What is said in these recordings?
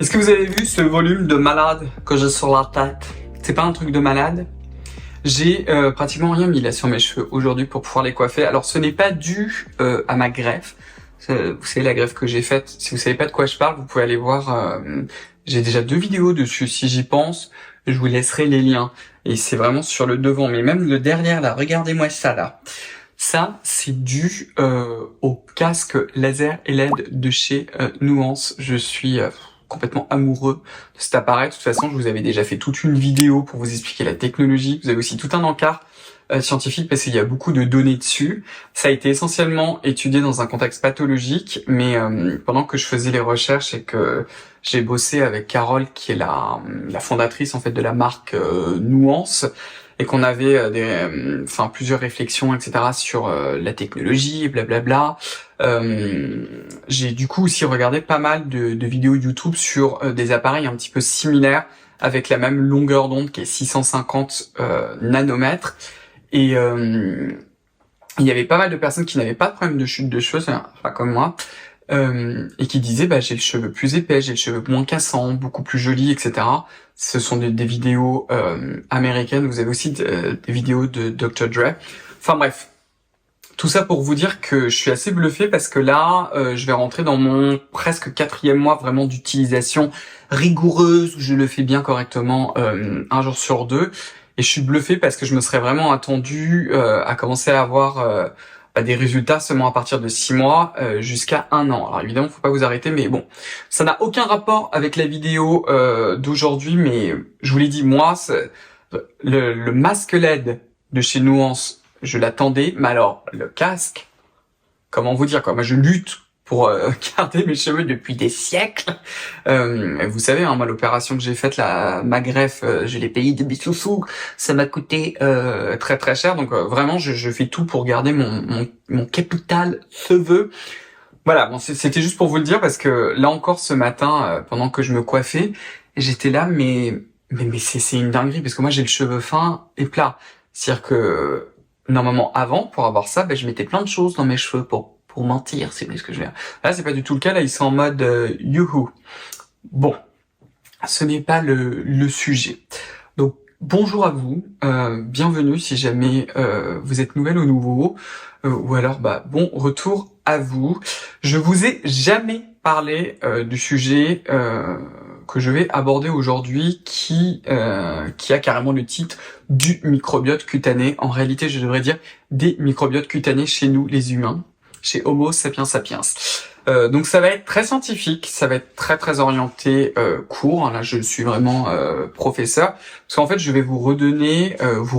Est-ce que vous avez vu ce volume de malade que j'ai sur la tête? C'est pas un truc de malade? J'ai pratiquement rien mis là sur mes cheveux aujourd'hui pour pouvoir les coiffer. Alors ce n'est pas dû à ma greffe. Vous savez la greffe que j'ai faite. Si vous savez pas de quoi je parle, vous pouvez aller voir. J'ai déjà 2 vidéos dessus. Si j'y pense, je vous laisserai les liens. Et c'est vraiment sur le devant, mais même le derrière là. Regardez-moi ça là. Ça, c'est dû au casque laser et LED de chez Nuance. Je suis complètement amoureux de cet appareil. De toute façon, je vous avais déjà fait toute une vidéo pour vous expliquer la technologie. Vous avez aussi tout un encart scientifique parce qu'il y a beaucoup de données dessus. Ça a été essentiellement étudié dans un contexte pathologique, mais pendant que je faisais les recherches et que j'ai bossé avec Carole, qui est la fondatrice en fait de la marque Nuance, et qu'on avait plusieurs réflexions, etc. sur la technologie, blablabla. J'ai du coup aussi regardé pas mal de vidéos YouTube sur des appareils un petit peu similaires, avec la même longueur d'onde qui est 650 nanomètres. Et il y avait pas mal de personnes qui n'avaient pas de problème de chute de cheveux, pas comme moi, et qui disaient j'ai le cheveu plus épais, j'ai le cheveu moins cassant, beaucoup plus joli, etc. Ce sont des vidéos américaines. Vous avez aussi des vidéos de Dr. Dre. Enfin bref, tout ça pour vous dire que je suis assez bluffé parce que là, je vais rentrer dans mon presque 4e mois vraiment d'utilisation rigoureuse où je le fais bien correctement un jour sur 2. Et je suis bluffé parce que je me serais vraiment attendu à commencer à avoir des résultats seulement à partir de 6 mois jusqu'à 1 an. Alors évidemment, faut pas vous arrêter, mais bon, ça n'a aucun rapport avec la vidéo d'aujourd'hui, mais je vous l'ai dit, moi, le masque LED de chez Nuance, je l'attendais, mais alors, le casque, comment vous dire quoi, moi je lutte pour garder mes cheveux depuis des siècles. Vous savez, moi l'opération que j'ai faite, ma greffe, je l'ai payée de bisous, ça m'a coûté très très cher, donc vraiment je fais tout pour garder mon capital cheveux. Voilà, bon, c'était juste pour vous le dire parce que là encore ce matin, pendant que je me coiffais, j'étais là, mais c'est une dinguerie parce que moi j'ai le cheveu fin et plat. C'est-à-dire que normalement avant, pour avoir ça, je mettais plein de choses dans mes cheveux pour mentir, si vous voyez ce que je veux dire. Là, c'est pas du tout le cas, là ils sont en mode youhou. Bon, ce n'est pas le sujet. Donc bonjour à vous, bienvenue si jamais vous êtes nouvelle ou nouveau, ou alors bon retour à vous. Je vous ai jamais parlé du sujet que je vais aborder aujourd'hui qui a carrément le titre du microbiote cutané. En réalité, je devrais dire des microbiotes cutanés chez nous les humains, chez Homo sapiens sapiens. Donc ça va être très scientifique, ça va être très très orienté cours. Là, je suis vraiment professeur parce qu'en fait, je vais vous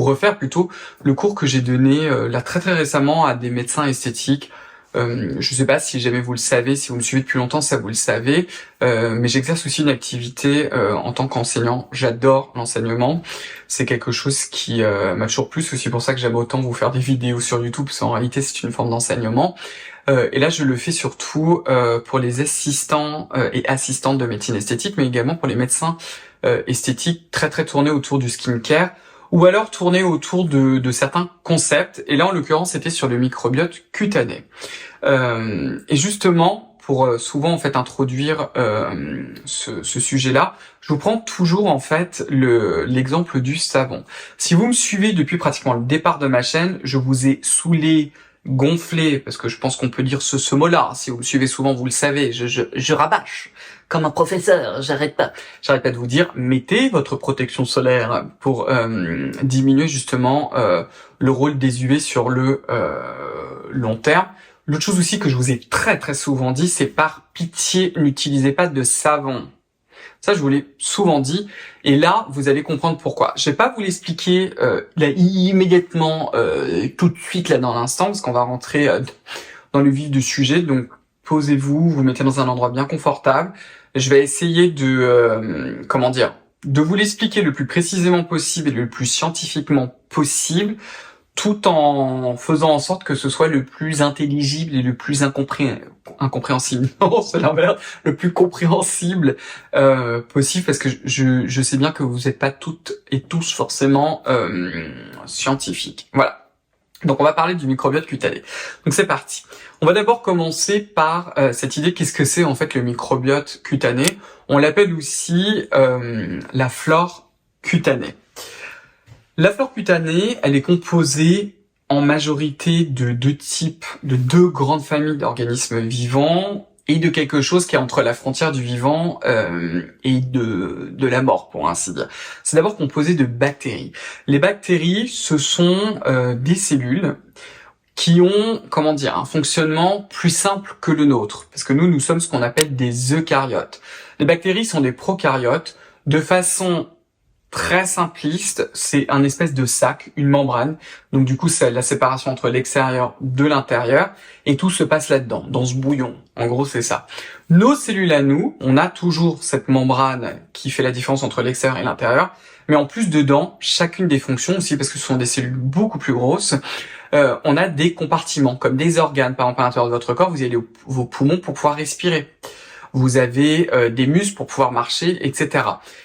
refaire plutôt le cours que j'ai donné là très très récemment à des médecins esthétiques. Je sais pas si jamais vous le savez, si vous me suivez depuis longtemps, ça vous le savez, mais j'exerce aussi une activité en tant qu'enseignant. J'adore l'enseignement, c'est quelque chose qui m'a toujours plu, c'est aussi pour ça que j'aime autant vous faire des vidéos sur YouTube, parce qu'en réalité c'est une forme d'enseignement. Et là je le fais surtout pour les assistants et assistantes de médecine esthétique, mais également pour les médecins esthétiques très très tournés autour du skincare, ou alors tourner autour de certains concepts, et là en l'occurrence c'était sur le microbiote cutané. Et justement, pour souvent en fait introduire ce sujet-là, je vous prends toujours en fait l'exemple du savon. Si vous me suivez depuis pratiquement le départ de ma chaîne, je vous ai saoulé, gonflé, parce que je pense qu'on peut dire ce mot-là, si vous me suivez souvent vous le savez, je rabâche comme un professeur, j'arrête pas de vous dire, mettez votre protection solaire pour diminuer justement le rôle des UV sur le long terme. L'autre chose aussi que je vous ai très très souvent dit, c'est par pitié, n'utilisez pas de savon. Ça, je vous l'ai souvent dit, et là, vous allez comprendre pourquoi. Je vais pas vous l'expliquer là, immédiatement, tout de suite, là, dans l'instant, parce qu'on va rentrer dans le vif du sujet, donc posez-vous, vous mettez dans un endroit bien confortable. Je vais essayer de vous l'expliquer le plus précisément possible et le plus scientifiquement possible, tout en faisant en sorte que ce soit le plus intelligible et le plus incompréhensible. Non, c'est l'inverse, le plus compréhensible possible, parce que je sais bien que vous n'êtes pas toutes et tous forcément scientifiques. Voilà. Donc on va parler du microbiote cutané. Donc c'est parti. On va d'abord commencer par cette idée, qu'est-ce que c'est en fait le microbiote cutané? On l'appelle aussi la flore cutanée. La flore cutanée, elle est composée en majorité de deux grandes familles d'organismes vivants et de quelque chose qui est entre la frontière du vivant et de la mort, pour ainsi dire. C'est d'abord composé de bactéries. Les bactéries, ce sont des cellules qui ont, un fonctionnement plus simple que le nôtre, parce que nous sommes ce qu'on appelle des eucaryotes. Les bactéries sont des prokaryotes. De façon très simpliste, c'est un espèce de sac, une membrane. Donc du coup, c'est la séparation entre l'extérieur de l'intérieur, et tout se passe là-dedans, dans ce bouillon. En gros, c'est ça. Nos cellules à nous, on a toujours cette membrane qui fait la différence entre l'extérieur et l'intérieur, mais en plus dedans, chacune des fonctions aussi, parce que ce sont des cellules beaucoup plus grosses, on a des compartiments, comme des organes. Par exemple, à l'intérieur de votre corps, vous avez vos poumons pour pouvoir respirer. Vous avez des muscles pour pouvoir marcher, etc.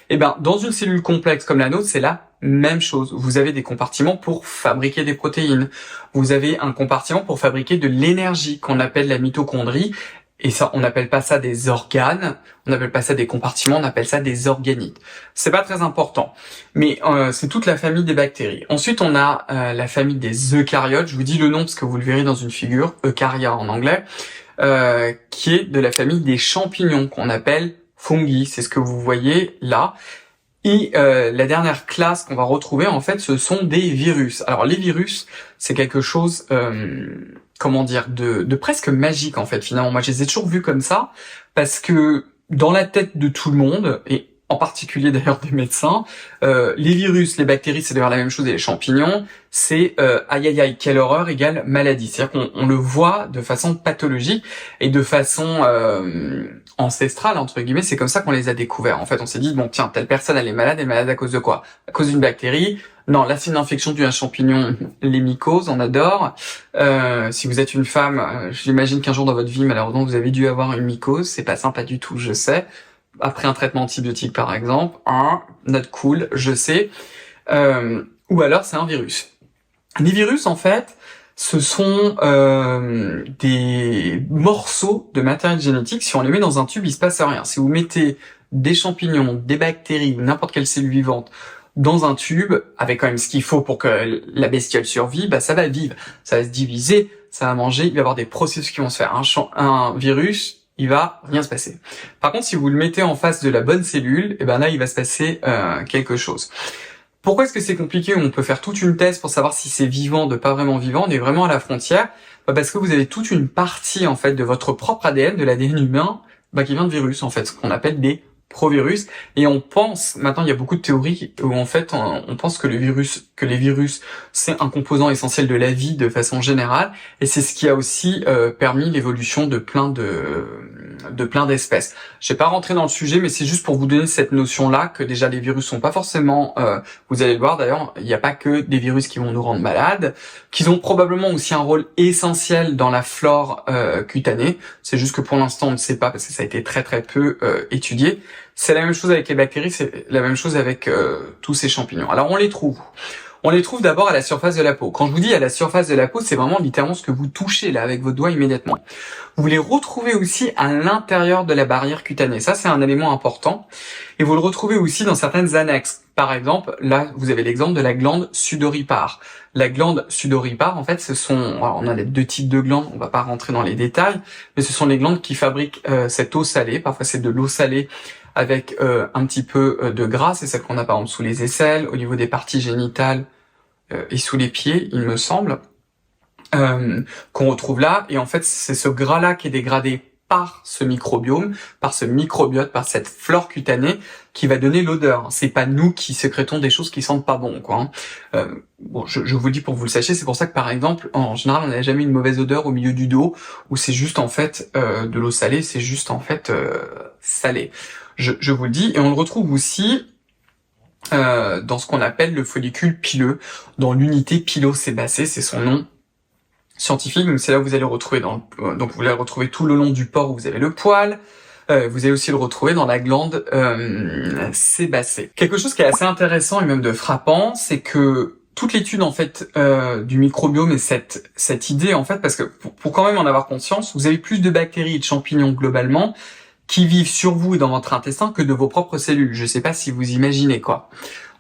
Et ben, dans une cellule complexe comme la nôtre, c'est la même chose. Vous avez des compartiments pour fabriquer des protéines. Vous avez un compartiment pour fabriquer de l'énergie qu'on appelle la mitochondrie. Et ça, on n'appelle pas ça des organes, on n'appelle pas ça des compartiments, on appelle ça des organites. C'est pas très important, mais c'est toute la famille des bactéries. Ensuite, on a la famille des eucaryotes. Je vous dis le nom parce que vous le verrez dans une figure, eucarya en anglais, qui est de la famille des champignons qu'on appelle fungi. C'est ce que vous voyez là. Et la dernière classe qu'on va retrouver, en fait, ce sont des virus. Alors les virus, c'est quelque chose, de presque magique en fait. Finalement, moi, je les ai toujours vus comme ça parce que dans la tête de tout le monde, et en particulier d'ailleurs des médecins, les virus, les bactéries, c'est d'ailleurs la même chose, et les champignons, c'est aïe aïe aïe, quelle horreur égale maladie. C'est-à-dire qu'on le voit de façon pathologique et de façon ancestrale, entre guillemets. C'est comme ça qu'on les a découverts. En fait, on s'est dit, bon tiens, telle personne elle est malade à cause de quoi? À cause d'une bactérie. Non, là c'est une infection due à un champignon, les mycoses, on adore. Si vous êtes une femme, j'imagine qu'un jour dans votre vie, malheureusement, vous avez dû avoir une mycose. C'est pas sympa du tout, je sais. Après un traitement antibiotique par exemple, not cool, je sais. Ou alors c'est un virus. Les virus en fait, ce sont des morceaux de matériel génétique. Si on les met dans un tube, il se passe rien. Si vous mettez des champignons, des bactéries ou n'importe quelle cellule vivante dans un tube, avec quand même ce qu'il faut pour que la bestiole survive, bah ça va vivre, ça va se diviser, ça va manger, il va y avoir des processus qui vont se faire. Un virus, il va rien se passer. Par contre, si vous le mettez en face de la bonne cellule, et ben là, il va se passer quelque chose. Pourquoi est-ce que c'est compliqué? On peut faire toute une thèse pour savoir si c'est vivant, de pas vraiment vivant. On est vraiment à la frontière. Parce que vous avez toute une partie en fait de votre propre ADN, de l'ADN humain, qui vient de virus en fait, ce qu'on appelle des provirus. Et on pense, maintenant il y a beaucoup de théories où en fait on pense que les virus c'est un composant essentiel de la vie de façon générale, et c'est ce qui a aussi permis l'évolution de plein d'espèces. Je vais pas rentrer dans le sujet, mais c'est juste pour vous donner cette notion-là que déjà les virus sont pas forcément, vous allez le voir d'ailleurs, il n'y a pas que des virus qui vont nous rendre malades, qu'ils ont probablamment aussi un rôle essentiel dans la flore cutanée. C'est juste que pour l'instant on ne sait pas parce que ça a été très très peu étudié. C'est la même chose avec les bactéries, c'est la même chose avec tous ces champignons. Alors on les trouve. On les trouve d'abord à la surface de la peau. Quand je vous dis à la surface de la peau, c'est vraiment littéralement ce que vous touchez là avec vos doigts immédiatement. Vous les retrouvez aussi à l'intérieur de la barrière cutanée. Ça, c'est un élément important. Et vous le retrouvez aussi dans certaines annexes. Par exemple, là, vous avez l'exemple de la glande sudoripare. La glande sudoripare, en fait, alors on a les deux types de glandes, on va pas rentrer dans les détails, mais ce sont les glandes qui fabriquent cette eau salée. Parfois, c'est de l'eau salée avec un petit peu de gras, c'est celle qu'on a par exemple sous les aisselles, au niveau des parties génitales et sous les pieds, il me semble, qu'on retrouve là. Et en fait, c'est ce gras-là qui est dégradé par ce microbiome, par ce microbiote, par cette flore cutanée qui va donner l'odeur. C'est pas nous qui sécrétons des choses qui sentent pas bon, quoi. Bon, je vous le dis pour que vous le sachiez, c'est pour ça que par exemple, en général, on n'a jamais une mauvaise odeur au milieu du dos, où c'est juste en fait de l'eau salée, c'est juste en fait salé. Je vous le dis, et on le retrouve aussi dans ce qu'on appelle le follicule pileux, dans l'unité pilosébacée, c'est son nom scientifique. Donc c'est là où vous allez le retrouver donc vous allez le retrouver tout le long du port où vous avez le poil. Vous allez aussi le retrouver dans la glande sébacée. Quelque chose qui est assez intéressant et même de frappant, c'est que toute l'étude en fait du microbiome et cette idée en fait, parce que pour quand même en avoir conscience, vous avez plus de bactéries et de champignons globalement qui vivent sur vous et dans votre intestin que de vos propres cellules. Je sais pas si vous imaginez quoi.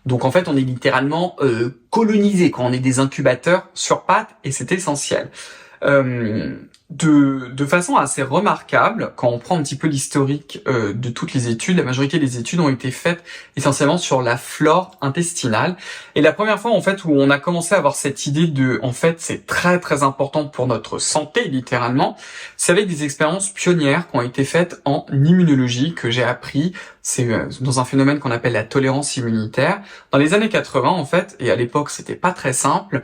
Donc en fait, on est littéralement colonisé quand on est des incubateurs sur pattes et c'est essentiel. De façon assez remarquable, quand on prend un petit peu l'historique de toutes les études, la majorité des études ont été faites essentiellement sur la flore intestinale. Et la première fois en fait où on a commencé à avoir cette idée de, en fait, c'est très très important pour notre santé littéralement, c'est avec des expériences pionnières qui ont été faites en immunologie que j'ai appris. C'est dans un phénomène qu'on appelle la tolérance immunitaire. Dans les années 80 en fait, et à l'époque c'était pas très simple,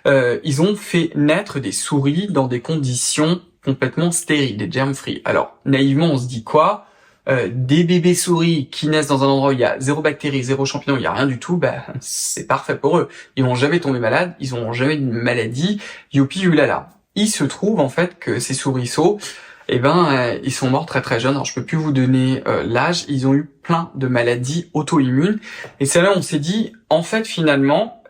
ils ont fait naître des souris dans des conditions complètement stériles, des germ-free. Alors, naïvement, on se dit quoi? Des bébés souris qui naissent dans un endroit où il y a zéro bactérie, zéro champignon, il y a rien du tout, c'est parfait pour eux. Ils vont jamais tomber malades, ils n'auront jamais de maladie, youpi ulala. Il se trouve en fait que ces souriceaux, ils sont morts très très jeunes. Alors je peux plus vous donner l'âge. Ils ont eu plein de maladies auto-immunes. Et c'est là où on s'est dit, en fait finalement,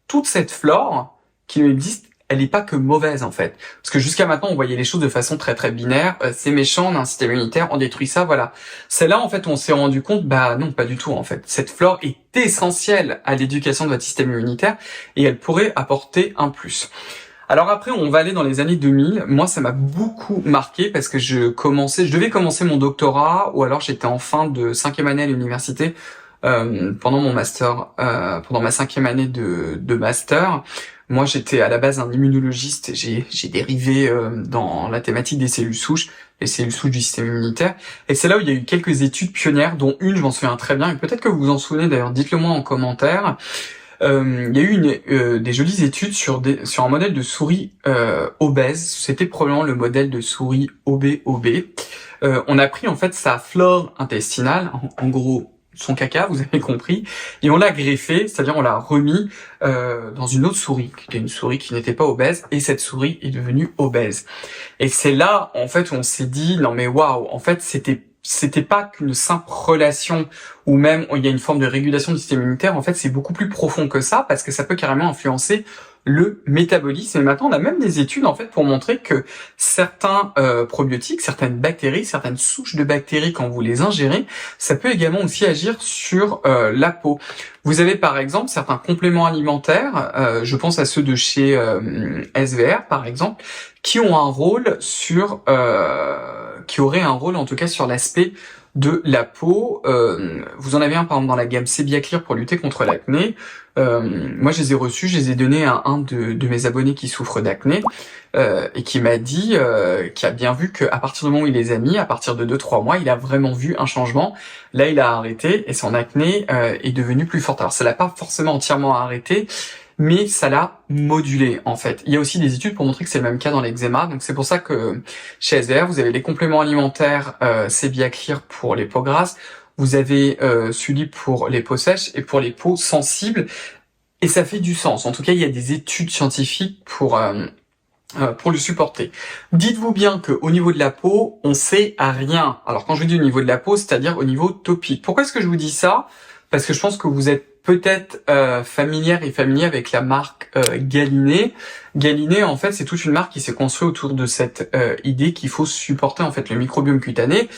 toute cette flore qui existe, elle n'est pas que mauvaise en fait. Parce que jusqu'à maintenant, on voyait les choses de façon très très binaire. C'est méchant, on a un système immunitaire, on détruit ça, voilà. C'est là en fait où on s'est rendu compte, non, pas du tout en fait. Cette flore est essentielle à l'éducation de votre système immunitaire et elle pourrait apporter un plus. Alors après, on va aller dans les années 2000. Moi, ça m'a beaucoup marqué parce que je devais commencer mon doctorat ou alors j'étais en fin de 5e année à l'université pendant mon master, pendant ma 5e année de master. Moi, j'étais à la base un immunologiste et j'ai dérivé dans la thématique des cellules souches, les cellules souches du système immunitaire. Et c'est là où il y a eu quelques études pionnières, dont une, je m'en souviens très bien, et peut-être que vous vous en souvenez d'ailleurs, dites-le moi en commentaire. Il y a eu des jolies études sur un modèle de souris obèse. C'était probablement le modèle de souris OB. On a pris en fait sa flore intestinale, en gros son caca, vous avez compris, et on l'a greffé, c'est-à-dire on l'a remis dans une autre souris, qui était une souris qui n'était pas obèse, et cette souris est devenue obèse. Et c'est là en fait où on s'est dit non mais waouh, en fait c'était pas qu'une simple relation ou même il y a une forme de régulation du système immunitaire. En fait, c'est beaucoup plus profond que ça parce que ça peut carrément influencer le métabolisme. Et maintenant, on a même des études en fait pour montrer que certains probiotiques, certaines bactéries, certaines souches de bactéries, quand vous les ingérez, ça peut également aussi agir sur la peau. Vous avez par exemple certains compléments alimentaires, je pense à ceux de chez SVR par exemple, qui ont un rôle qui aurait un rôle en tout cas sur l'aspect de la peau. Vous en avez un par exemple dans la gamme Sebiaclear pour lutter contre l'acné. Moi je les ai reçus, je les ai donnés à un de mes abonnés qui souffre d'acné et qui m'a dit, qui a bien vu qu'à partir du moment où il les a mis, à partir de 2-3 mois, il a vraiment vu un changement. Là il a arrêté et son acné est devenu plus forte. Alors ça l'a pas forcément entièrement arrêté, mais ça l'a modulé en fait. Il y a aussi des études pour montrer que c'est le même cas dans l'eczéma, donc c'est pour ça que chez SVR, vous avez les compléments alimentaires Sebiaclear pour les peaux grasses, vous avez Sulli pour les peaux sèches et pour les peaux sensibles, et ça fait du sens. En tout cas, il y a des études scientifiques pour le supporter. Dites-vous bien que au niveau de la peau, on sait à rien. Alors quand je vous dis au niveau de la peau, c'est-à-dire au niveau topique. Pourquoi est-ce que je vous dis ça? Parce que je pense que vous êtes peut-être familière et familier avec la marque Galiné. Galiné, en fait, c'est toute une marque qui s'est construite autour de cette idée qu'il faut supporter en fait le microbiome cutané.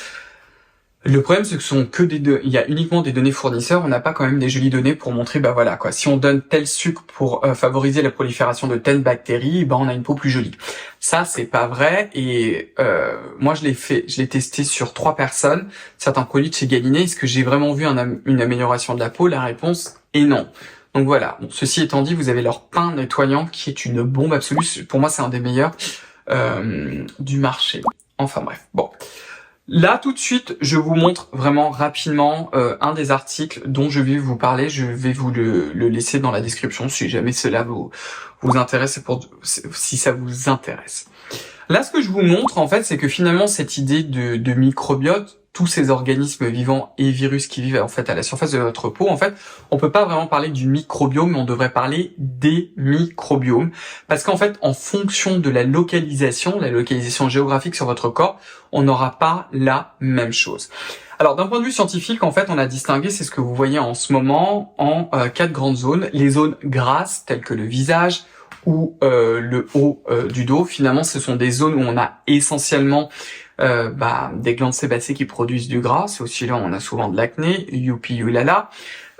Le problème, c'est que ce sont que il y a uniquement des données fournisseurs, on n'a pas quand même des jolies données pour montrer, voilà quoi, si on donne tel sucre pour favoriser la prolifération de telle bactérie, on a une peau plus jolie. Ça, c'est pas vrai, et moi je l'ai testé sur 3 personnes, certains produits de chez Galiné. Est-ce que j'ai vraiment vu une amélioration de la peau? La réponse est non. Donc voilà, ceci étant dit, vous avez leur pain nettoyant qui est une bombe absolue, pour moi c'est un des meilleurs du marché. Enfin bref, bon. Là, tout de suite, je vous montre vraiment rapidement un des articles dont je vais vous parler. Je vais vous le laisser dans la description si jamais cela vous intéresse, si ça vous intéresse. Là, ce que je vous montre, en fait, c'est que finalement, cette idée de microbiote, tous ces organismes vivants et virus qui vivent en fait à la surface de notre peau, en fait, on peut pas vraiment parler du microbiome, on devrait parler des microbiomes, parce qu'en fait, en fonction de la localisation géographique sur votre corps, on n'aura pas la même chose. Alors d'un point de vue scientifique, en fait, on a distingué, c'est ce que vous voyez en ce moment, en 4 grandes zones. Les zones grasses, telles que le visage ou le haut du dos. Finalement, ce sont des zones où on a essentiellement des glandes sébacées qui produisent du gras. C'est aussi là où on a souvent de l'acné, youpi youlala.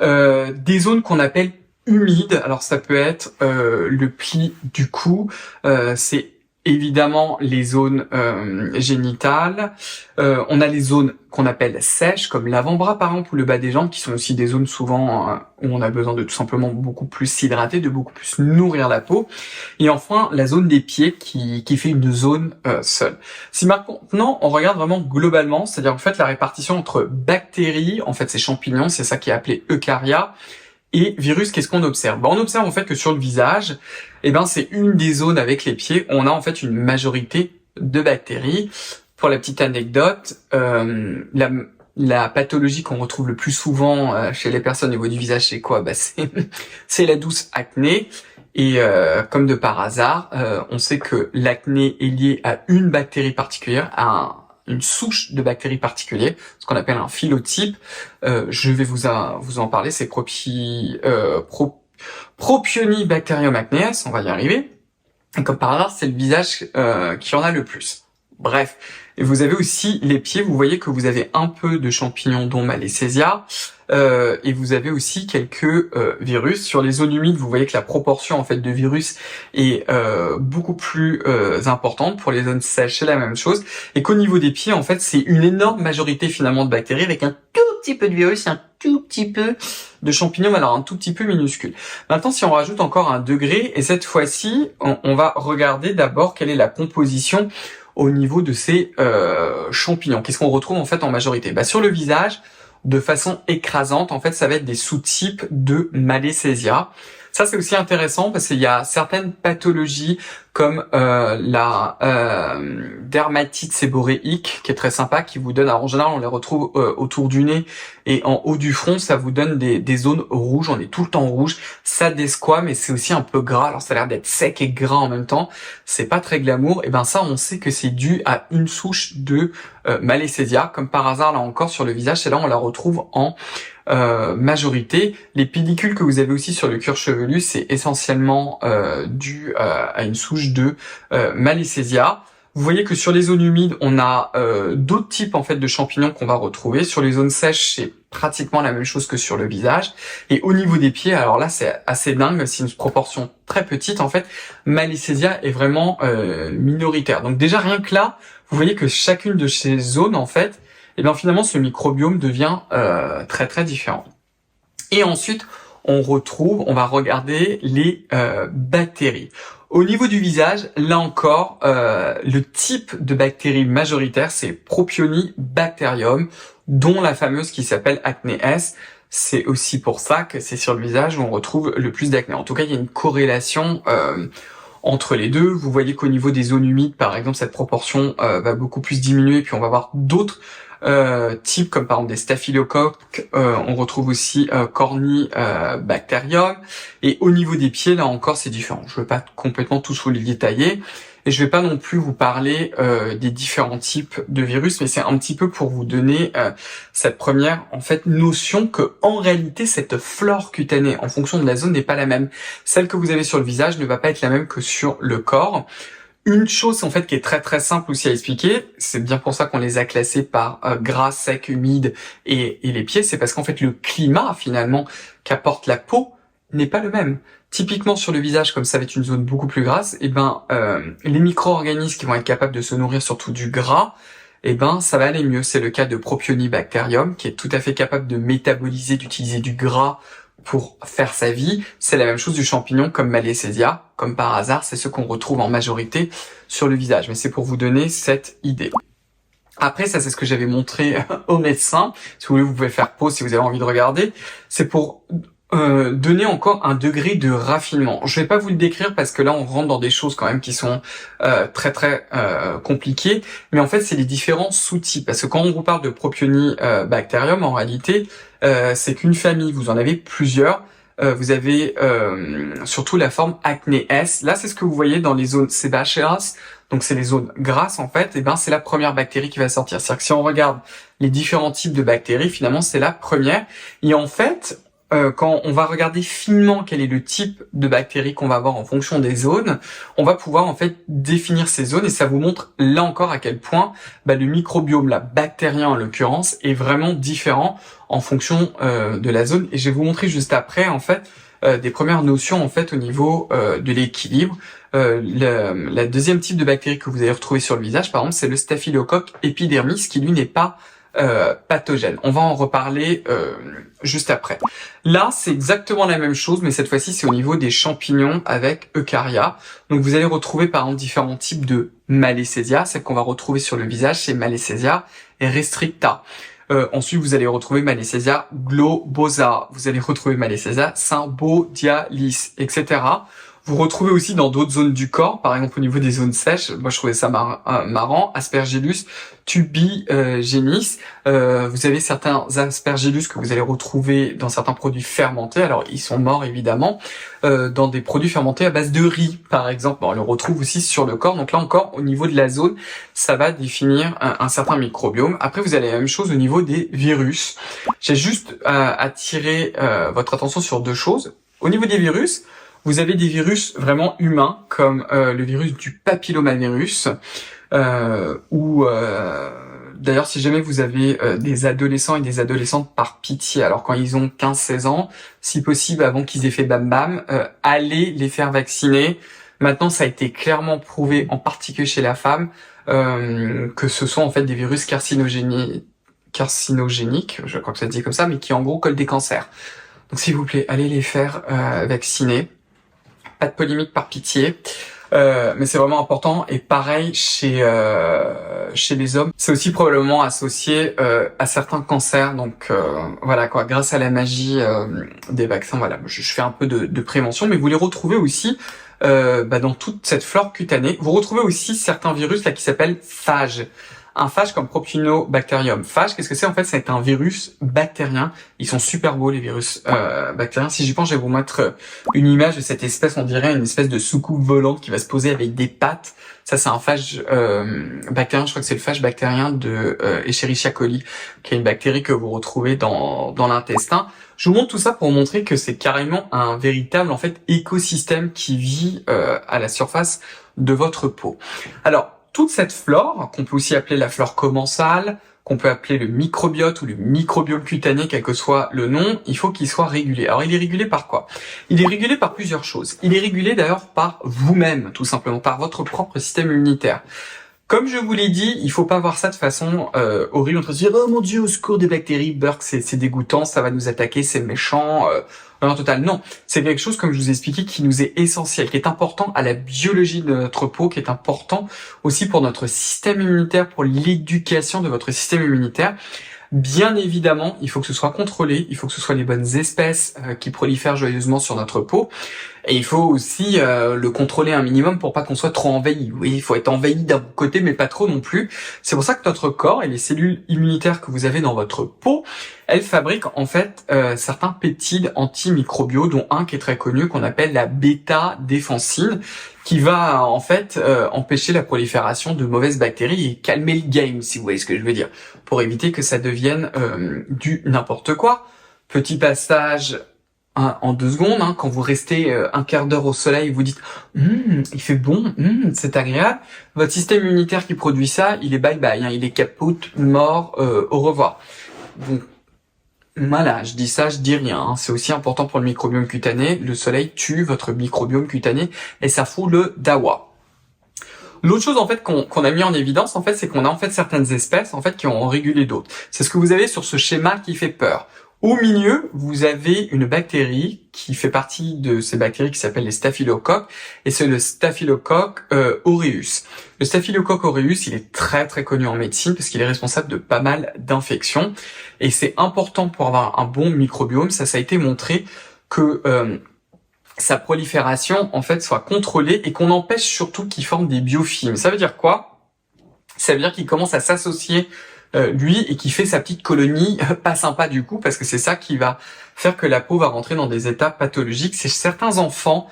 Des zones qu'on appelle humides. Alors ça peut être le pli du cou, c'est évidemment les zones génitales. On a les zones qu'on appelle sèches, comme l'avant-bras par exemple, ou le bas des jambes, qui sont aussi des zones souvent où on a besoin de tout simplement beaucoup plus s'hydrater, de beaucoup plus nourrir la peau. Et enfin, la zone des pieds qui fait une zone seule. Si maintenant on regarde vraiment globalement, c'est-à-dire en fait la répartition entre bactéries, en fait c'est champignons, c'est ça qui est appelé eucarya, et virus, qu'est-ce qu'on observe? On observe en fait que sur le visage, c'est une des zones avec les pieds où on a en fait une majorité de bactéries. Pour la petite anecdote, la pathologie qu'on retrouve le plus souvent chez les personnes au niveau du visage, c'est quoi? C'est la douce acné. Et comme de par hasard, on sait que l'acné est lié à une bactérie particulière, à une souche de bactéries particulière, ce qu'on appelle un phylotype. Je vais vous en parler, c'est Propionibacterium acneus, on va y arriver. Et comme par hasard, c'est le visage qui en a le plus. Bref, et vous avez aussi les pieds, vous voyez que vous avez un peu de champignons dont Malassezia, et vous avez aussi quelques virus. Sur les zones humides, vous voyez que la proportion en fait de virus est beaucoup plus importante. Pour les zones sèches, c'est la même chose. Et qu'au niveau des pieds, en fait, c'est une énorme majorité finalement de bactéries avec un tout petit peu de virus et un tout petit peu de champignons, alors un tout petit peu minuscule. Maintenant, si on rajoute encore un degré, et cette fois-ci, on va regarder d'abord quelle est la composition au niveau de ces champignons. Qu'est-ce qu'on retrouve en fait en majorité? Sur le visage, de façon écrasante, en fait, ça va être des sous-types de Malassezia. Ça, c'est aussi intéressant parce qu'il y a certaines pathologies comme la dermatite séboréique qui est très sympa, qui vous donne, alors en général on les retrouve autour du nez et en haut du front, ça vous donne des zones rouges, on est tout le temps rouge, ça desquame mais c'est aussi un peu gras, alors ça a l'air d'être sec et gras en même temps, c'est pas très glamour, et ça on sait que c'est dû à une souche de Malassezia, comme par hasard là encore sur le visage, c'est là on la retrouve en majorité. Les pellicules que vous avez aussi sur le cuir chevelu, c'est essentiellement dû à une souche de Malassezia. Vous voyez que sur les zones humides, on a d'autres types en fait de champignons qu'on va retrouver. Sur les zones sèches, c'est pratiquement la même chose que sur le visage. Et au niveau des pieds, alors là, c'est assez dingue, c'est une proportion très petite. En fait, Malassezia est vraiment minoritaire. Donc déjà, rien que là, vous voyez que chacune de ces zones, en fait, finalement, ce microbiome devient très très différent. Et ensuite, on va regarder les bactéries. Au niveau du visage, là encore, le type de bactérie majoritaire, c'est Propionibacterium, dont la fameuse qui s'appelle acnées. C'est aussi pour ça que c'est sur le visage où on retrouve le plus d'acné. En tout cas, il y a une corrélation entre les deux. Vous voyez qu'au niveau des zones humides, par exemple, cette proportion va beaucoup plus diminuer, puis on va avoir d'autres types comme par exemple des staphylocoques, on retrouve aussi Corynebacterium, et au niveau des pieds là encore c'est différent. Je ne vais pas complètement tous vous les détailler et je vais pas non plus vous parler des différents types de virus, mais c'est un petit peu pour vous donner cette première en fait notion que en réalité cette flore cutanée en fonction de la zone n'est pas la même. Celle que vous avez sur le visage ne va pas être la même que sur le corps. Une chose en fait qui est très très simple aussi à expliquer, c'est bien pour ça qu'on les a classés par gras, sec, humide et les pieds, c'est parce qu'en fait le climat finalement qu'apporte la peau n'est pas le même. Typiquement sur le visage, comme ça va être une zone beaucoup plus grasse, les micro-organismes qui vont être capables de se nourrir surtout du gras, ça va aller mieux. C'est le cas de Propionibacterium qui est tout à fait capable de métaboliser, d'utiliser du gras pour faire sa vie. C'est la même chose du champignon comme Malassezia, comme par hasard, c'est ce qu'on retrouve en majorité sur le visage. Mais c'est pour vous donner cette idée. Après, ça c'est ce que j'avais montré aux médecins. Si vous voulez, vous pouvez faire pause si vous avez envie de regarder. C'est pour donner encore un degré de raffinement. Je vais pas vous le décrire parce que là on rentre dans des choses quand même qui sont très très compliquées, mais en fait c'est les différents sous-types, parce que quand on vous parle de Propionibacterium, en réalité c'est qu'une famille, vous en avez plusieurs, vous avez surtout la forme acné S. Là, c'est ce que vous voyez dans les zones sébacéeuses. Donc c'est les zones grasses en fait, et ben c'est la première bactérie qui va sortir. C'est-à-dire que si on regarde les différents types de bactéries, finalement c'est la première. Et en fait, quand on va regarder finement quel est le type de bactérie qu'on va avoir en fonction des zones, on va pouvoir en fait définir ces zones et ça vous montre là encore à quel point le microbiome, la bactérien en l'occurrence, est vraiment différent en fonction de la zone. Et je vais vous montrer juste après en fait des premières notions en fait au niveau de l'équilibre. La deuxième type de bactérie que vous allez retrouver sur le visage, par exemple, c'est le Staphylococcus epidermis, qui lui n'est pas pathogène. On va en reparler juste après. Là, c'est exactement la même chose, mais cette fois-ci, c'est au niveau des champignons avec Eukarya. Donc, vous allez retrouver, par exemple, différents types de Malassezia. Celle qu'on va retrouver sur le visage, c'est Malassezia restricta. Ensuite, vous allez retrouver Malassezia globosa. Vous allez retrouver Malassezia symbodialis, etc. Vous retrouvez aussi dans d'autres zones du corps, par exemple au niveau des zones sèches. Moi, je trouvais ça marrant. Aspergillus tubigenis. Vous avez certains aspergillus que vous allez retrouver dans certains produits fermentés. Alors, ils sont morts évidemment. Dans des produits fermentés à base de riz, par exemple. Bon, on le retrouve aussi sur le corps. Donc là encore, au niveau de la zone, ça va définir un certain microbiome. Après, vous avez la même chose au niveau des virus. J'ai juste attiré votre attention sur deux choses. Au niveau des virus, vous avez des virus vraiment humains, comme le virus du papillomavirus, ou d'ailleurs, si jamais vous avez des adolescents et des adolescentes, par pitié, alors quand ils ont 15-16 ans, si possible, avant qu'ils aient fait bam bam, allez les faire vacciner. Maintenant, ça a été clairement prouvé, en particulier chez la femme, que ce sont en fait des virus carcinogéniques, je crois que ça se dit comme ça, mais qui en gros collent des cancers. Donc s'il vous plaît, allez les faire vacciner. Pas de polémique par pitié, mais c'est vraiment important. Et pareil chez les hommes, c'est aussi probablement associé à certains cancers. Donc voilà quoi, grâce à la magie des vaccins, voilà, je fais un peu de prévention, mais vous les retrouvez aussi dans toute cette flore cutanée. Vous retrouvez aussi certains virus là qui s'appellent phages. Un phage comme Propionobacterium. Phage, qu'est-ce que c'est en fait? C'est un virus bactérien. Ils sont super beaux les virus bactériens. Si j'y pense, je vais vous mettre une image de cette espèce. On dirait une espèce de soucoupe volante qui va se poser avec des pattes. Ça, c'est un phage bactérien. Je crois que c'est le phage bactérien de Escherichia coli, qui est une bactérie que vous retrouvez dans l'intestin. Je vous montre tout ça pour vous montrer que c'est carrément un véritable en fait écosystème qui vit à la surface de votre peau. Alors, toute cette flore, qu'on peut aussi appeler la flore commensale, qu'on peut appeler le microbiote ou le microbiome cutané, quel que soit le nom, il faut qu'il soit régulé. Alors il est régulé par quoi? Il est régulé par plusieurs choses. Il est régulé d'ailleurs par vous-même, tout simplement, par votre propre système immunitaire. Comme je vous l'ai dit, il faut pas voir ça de façon horrible, en train de se dire « Oh mon Dieu, au secours des bactéries, Burke, c'est dégoûtant, ça va nous attaquer, c'est méchant. » En total, non. C'est quelque chose, comme je vous ai expliqué, qui nous est essentiel, qui est important à la biologie de notre peau, qui est important aussi pour notre système immunitaire, pour l'éducation de votre système immunitaire. Bien évidemment, il faut que ce soit contrôlé, il faut que ce soit les bonnes espèces qui prolifèrent joyeusement sur notre peau. Et il faut aussi le contrôler un minimum pour pas qu'on soit trop envahi. Oui, il faut être envahi d'un côté, mais pas trop non plus. C'est pour ça que notre corps et les cellules immunitaires que vous avez dans votre peau, elles fabriquent en fait certains peptides antimicrobiaux, dont un qui est très connu, qu'on appelle la bêta-défensine, qui va en fait empêcher la prolifération de mauvaises bactéries et calmer le game, si vous voyez ce que je veux dire, pour éviter que ça devienne du n'importe quoi. Petit passage en 2 secondes, quand vous restez un quart d'heure au soleil, vous dites il fait bon, c'est agréable. Votre système immunitaire qui produit ça, il est bye bye, il est capote, mort, au revoir. Donc voilà, je dis ça, je dis rien. C'est aussi important pour le microbiome cutané. Le soleil tue votre microbiome cutané et ça fout le dawa. L'autre chose en fait qu'on a mis en évidence en fait, c'est qu'on a en fait certaines espèces en fait qui ont régulé d'autres. C'est ce que vous avez sur ce schéma qui fait peur. Au milieu, vous avez une bactérie qui fait partie de ces bactéries qui s'appellent les staphylocoques, et c'est le Staphylococcus aureus. Le Staphylococcus aureus, il est très très connu en médecine parce qu'il est responsable de pas mal d'infections, et c'est important pour avoir un bon microbiome. Ça a été montré que sa prolifération en fait soit contrôlée et qu'on empêche surtout qu'il forme des biofilms. Ça veut dire quoi? Ça veut dire qu'il commence à s'associer lui, et qui fait sa petite colonie pas sympa du coup, parce que c'est ça qui va faire que la peau va rentrer dans des états pathologiques. C'est certains enfants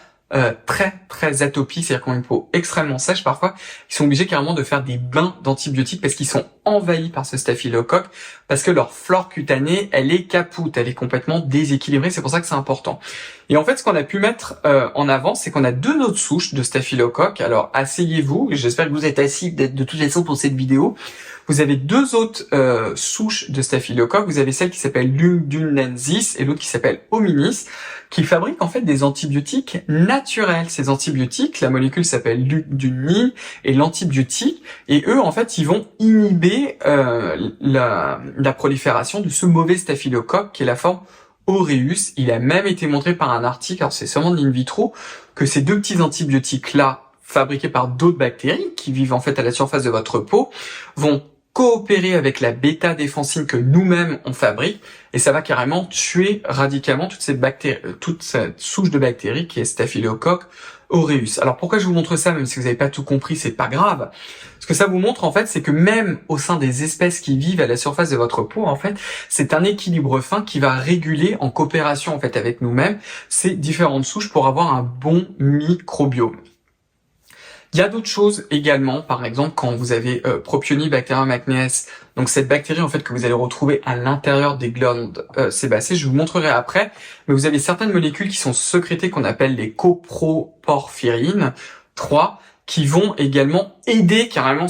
très très atopiques, c'est-à-dire qui ont une peau extrêmement sèche parfois, ils sont obligés carrément de faire des bains d'antibiotiques parce qu'ils sont envahis par ce staphylocoque, parce que leur flore cutanée, elle est capoute, elle est complètement déséquilibrée, c'est pour ça que c'est important. Et en fait, ce qu'on a pu mettre en avant, c'est qu'on a 2 autres souches de staphylocoque. Alors, asseyez-vous, j'espère que vous êtes assis de toute façon pour cette vidéo. Vous avez 2 autres souches de staphylocoque. Vous avez celle qui s'appelle Lugdunensis et l'autre qui s'appelle Hominis, qui fabriquent en fait des antibiotiques naturels. Ces antibiotiques, la molécule s'appelle Lugdunine et l'antibiotique, et eux en fait ils vont inhiber la prolifération de ce mauvais staphylocoque qui est la forme aureus. Il a même été montré par un article, alors c'est sûrement de l'in vitro, que ces 2 petits antibiotiques là, fabriqués par d'autres bactéries qui vivent en fait à la surface de votre peau, vont coopérer avec la bêta-défensine que nous-mêmes on fabrique, et ça va carrément tuer radicalement toute cette souche de bactéries qui est Staphylococcus aureus. Alors pourquoi je vous montre ça, même si vous n'avez pas tout compris, c'est pas grave. Ce que ça vous montre en fait, c'est que même au sein des espèces qui vivent à la surface de votre peau, en fait, c'est un équilibre fin qui va réguler en coopération en fait avec nous-mêmes ces différentes souches pour avoir un bon microbiome. Il y a d'autres choses également, par exemple quand vous avez Propionibacterium acnes, donc cette bactérie en fait que vous allez retrouver à l'intérieur des glandes sébacées, je vous montrerai après, mais vous avez certaines molécules qui sont sécrétées qu'on appelle les coproporphyrines 3, qui vont également aider carrément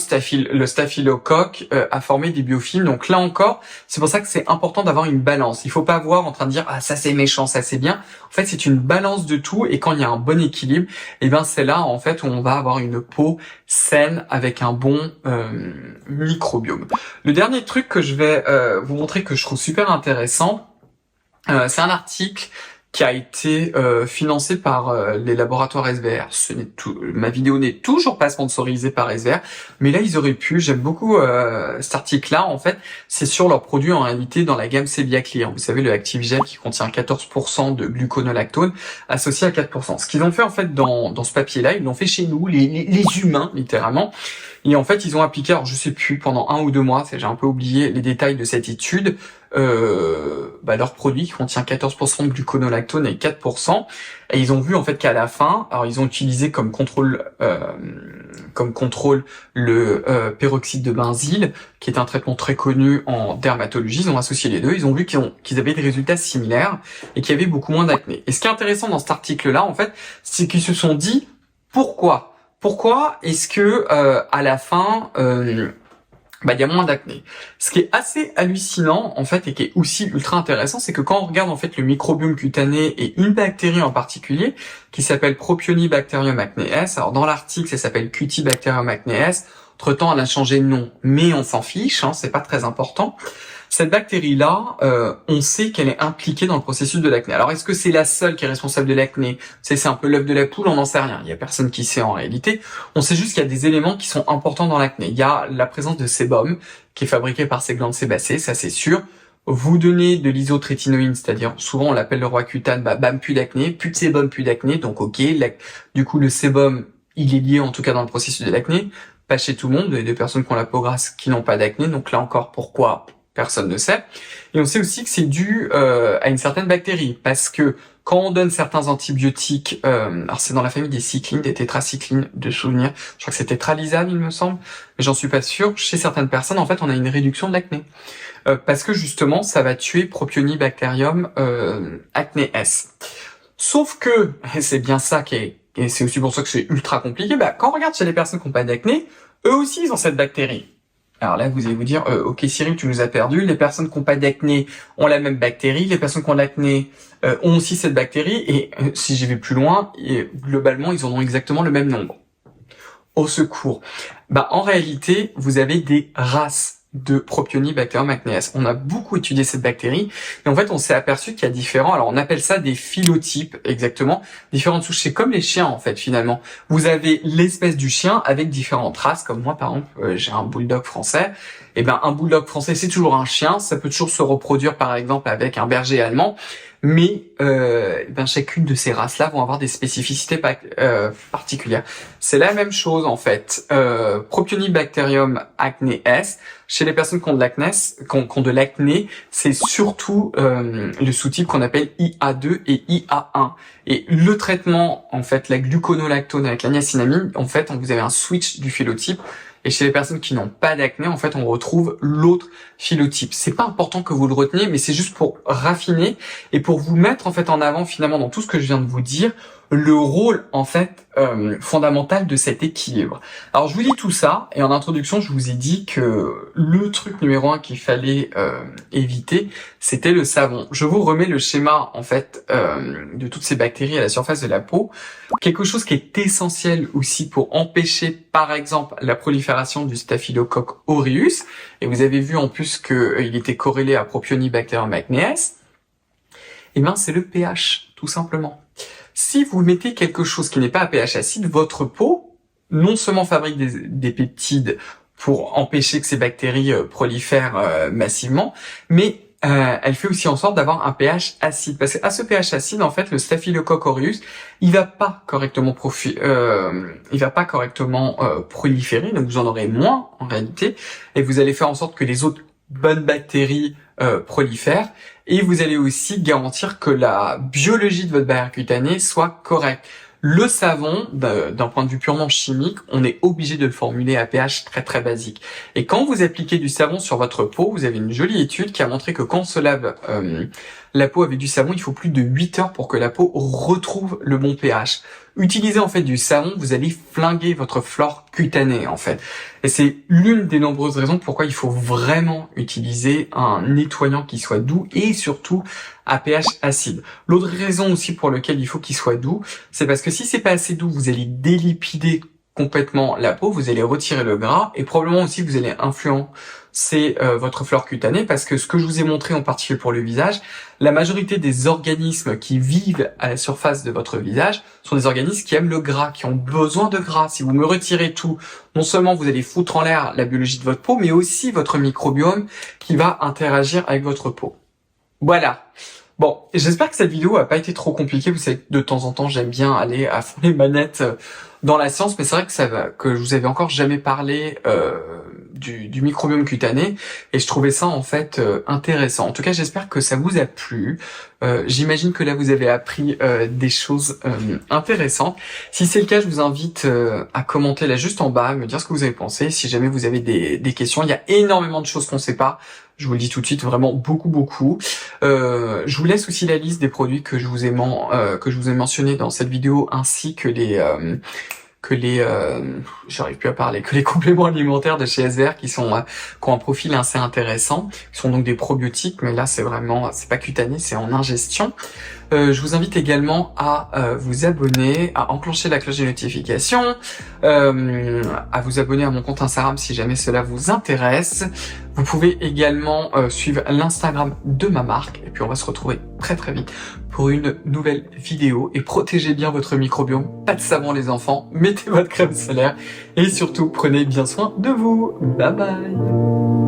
le staphylocoque à former des biofilms. Donc là encore, c'est pour ça que c'est important d'avoir une balance. Il faut pas voir en train de dire ah ça c'est méchant, ça c'est bien. En fait, c'est une balance de tout, et quand il y a un bon équilibre, et ben c'est là en fait où on va avoir une peau saine avec un bon microbiome. Le dernier truc que je vais vous montrer que je trouve super intéressant, c'est un article qui a été financé par les laboratoires SVR. Ma vidéo n'est toujours pas sponsorisée par SVR, mais là ils auraient pu. J'aime beaucoup cet article-là. En fait, c'est sur leurs produits en réalité dans la gamme Sebiaclear. Vous savez, le Active Gel qui contient 14% de gluconolactone associé à 4%. Ce qu'ils ont fait en fait dans ce papier-là, ils l'ont fait chez nous, les humains littéralement. Et en fait, ils ont appliqué, alors je sais plus, pendant 1 ou 2 mois, j'ai un peu oublié les détails de cette étude, leur produit qui contient 14% de gluconolactone et 4%, et ils ont vu en fait qu'à la fin, alors ils ont utilisé comme contrôle le peroxyde de benzyle, qui est un traitement très connu en dermatologie. Ils ont associé les deux, ils ont vu qu'ils avaient des résultats similaires et qu'il y avait beaucoup moins d'acné. Et ce qui est intéressant dans cet article-là, en fait, c'est qu'ils se sont dit pourquoi est-ce que à la fin il y a moins d'acné. Ce qui est assez hallucinant en fait et qui est aussi ultra intéressant, c'est que quand on regarde en fait le microbiome cutané et une bactérie en particulier qui s'appelle Propionibacterium acnes, alors dans l'article ça s'appelle Cutibacterium acnes, entre-temps elle a changé de nom, mais on s'en fiche, c'est pas très important. Cette bactérie-là, on sait qu'elle est impliquée dans le processus de l'acné. Alors, est-ce que c'est la seule qui est responsable de l'acné? C'est un peu l'œuf de la poule, on n'en sait rien. Il y a personne qui sait en réalité. On sait juste qu'il y a des éléments qui sont importants dans l'acné. Il y a la présence de sébum, qui est fabriqué par ces glandes sébacées, ça c'est sûr. Vous donnez de l'isotrétinoïne, c'est-à-dire souvent on l'appelle le roi cutane, bam, plus d'acné, plus de sébum, plus d'acné, donc ok. Du coup, le sébum, il est lié en tout cas dans le processus de l'acné. Pas chez tout le monde, il y a des personnes qui ont la peau grasse qui n'ont pas d'acné, donc là encore, pourquoi? Personne ne sait. Et on sait aussi que c'est dû à une certaine bactérie, parce que quand on donne certains antibiotiques, alors c'est dans la famille des cyclines, des tétracyclines, de souvenir, je crois que c'est tétralysane il me semble, mais j'en suis pas sûr, chez certaines personnes en fait on a une réduction de l'acné. Parce que justement ça va tuer Propionibacterium acnes. Sauf que, et c'est bien ça et c'est aussi pour ça que c'est ultra compliqué, quand on regarde chez les personnes qui n'ont pas d'acné, eux aussi ils ont cette bactérie. Alors là, vous allez vous dire, ok Cyril, tu nous as perdu. Les personnes qui n'ont pas d'acné ont la même bactérie. Les personnes qui ont l'acné ont aussi cette bactérie. Et si j'y vais plus loin, globalement, ils en ont exactement le même nombre. Au secours. En réalité, vous avez des races de Propionibacterium acnes. On a beaucoup étudié cette bactérie et en fait on s'est aperçu qu'il y a différents, alors on appelle ça des phylotypes exactement, différentes souches. C'est comme les chiens en fait finalement. Vous avez l'espèce du chien avec différentes races, comme moi par exemple j'ai un bulldog français. Et un bulldog français c'est toujours un chien, ça peut toujours se reproduire par exemple avec un berger allemand, mais chacune de ces races-là vont avoir des spécificités particulières. C'est la même chose en fait. Propionibacterium acnes, chez les personnes qui ont de l'acné, c'est surtout le sous-type qu'on appelle IA2 et IA1. Et le traitement, en fait, la gluconolactone avec la niacinamide, en fait, vous avez un switch du phénotype. Et chez les personnes qui n'ont pas d'acné, en fait, on retrouve l'autre phénotype. C'est pas important que vous le reteniez, mais c'est juste pour raffiner et pour vous mettre en fait en avant finalement dans tout ce que je viens de vous dire, le rôle en fait fondamental de cet équilibre. Alors je vous dis tout ça et en introduction je vous ai dit que le truc numéro 1 qu'il fallait éviter, c'était le savon. Je vous remets le schéma en fait de toutes ces bactéries à la surface de la peau. Quelque chose qui est essentiel aussi pour empêcher par exemple la prolifération du Staphylococcus aureus, et vous avez vu en plus qu'il était corrélé à Propionibacterium acnes, et c'est le pH, tout simplement. Si vous mettez quelque chose qui n'est pas à pH acide, votre peau, non seulement fabrique des peptides pour empêcher que ces bactéries prolifèrent massivement, mais elle fait aussi en sorte d'avoir un pH acide. Parce qu'à ce pH acide, en fait, le Staphylococcus aureus, il va pas correctement proliférer, donc vous en aurez moins en réalité, et vous allez faire en sorte que les autres bonnes bactéries prolifèrent, et vous allez aussi garantir que la biologie de votre barrière cutanée soit correcte. Le savon, d'un point de vue purement chimique, on est obligé de le formuler à pH très très basique. Et quand vous appliquez du savon sur votre peau, vous avez une jolie étude qui a montré que quand on se lave la peau avec du savon, il faut plus de 8 heures pour que la peau retrouve le bon pH. Utilisez en fait du savon, vous allez flinguer votre flore cutanée en fait. Et c'est l'une des nombreuses raisons pourquoi il faut vraiment utiliser un nettoyant qui soit doux et surtout à pH acide. L'autre raison aussi pour laquelle il faut qu'il soit doux, c'est parce que si c'est pas assez doux, vous allez délipider complètement la peau, vous allez retirer le gras et probablement aussi vous allez influencer votre flore cutanée, parce que ce que je vous ai montré en particulier pour le visage, la majorité des organismes qui vivent à la surface de votre visage sont des organismes qui aiment le gras, qui ont besoin de gras. Si vous me retirez tout, non seulement vous allez foutre en l'air la biologie de votre peau, mais aussi votre microbiome qui va interagir avec votre peau. Voilà. Bon, j'espère que cette vidéo a pas été trop compliquée. Vous savez que de temps en temps, j'aime bien aller à fond les manettes dans la science, mais c'est vrai que je vous avais encore jamais parlé du microbiome cutané, et je trouvais ça en fait intéressant. En tout cas, j'espère que ça vous a plu. J'imagine que là vous avez appris des choses intéressantes. Si c'est le cas, je vous invite à commenter là juste en bas, à me dire ce que vous avez pensé. Si jamais vous avez des questions, il y a énormément de choses qu'on sait pas. Je vous le dis tout de suite, vraiment beaucoup. Je vous laisse aussi la liste des produits que je vous ai mentionnés dans cette vidéo, ainsi que j'arrive plus à parler, que les compléments alimentaires de chez SVR qui ont un profil assez intéressant, qui sont donc des probiotiques, mais là c'est pas cutané, c'est en ingestion. Je vous invite également à vous abonner, à enclencher la cloche des notifications, à vous abonner à mon compte Instagram si jamais cela vous intéresse. Vous pouvez également suivre l'Instagram de ma marque, et puis on va se retrouver très vite pour une nouvelle vidéo. Et protégez bien votre microbiome, pas de savon les enfants, mettez votre crème solaire et surtout prenez bien soin de vous. Bye bye.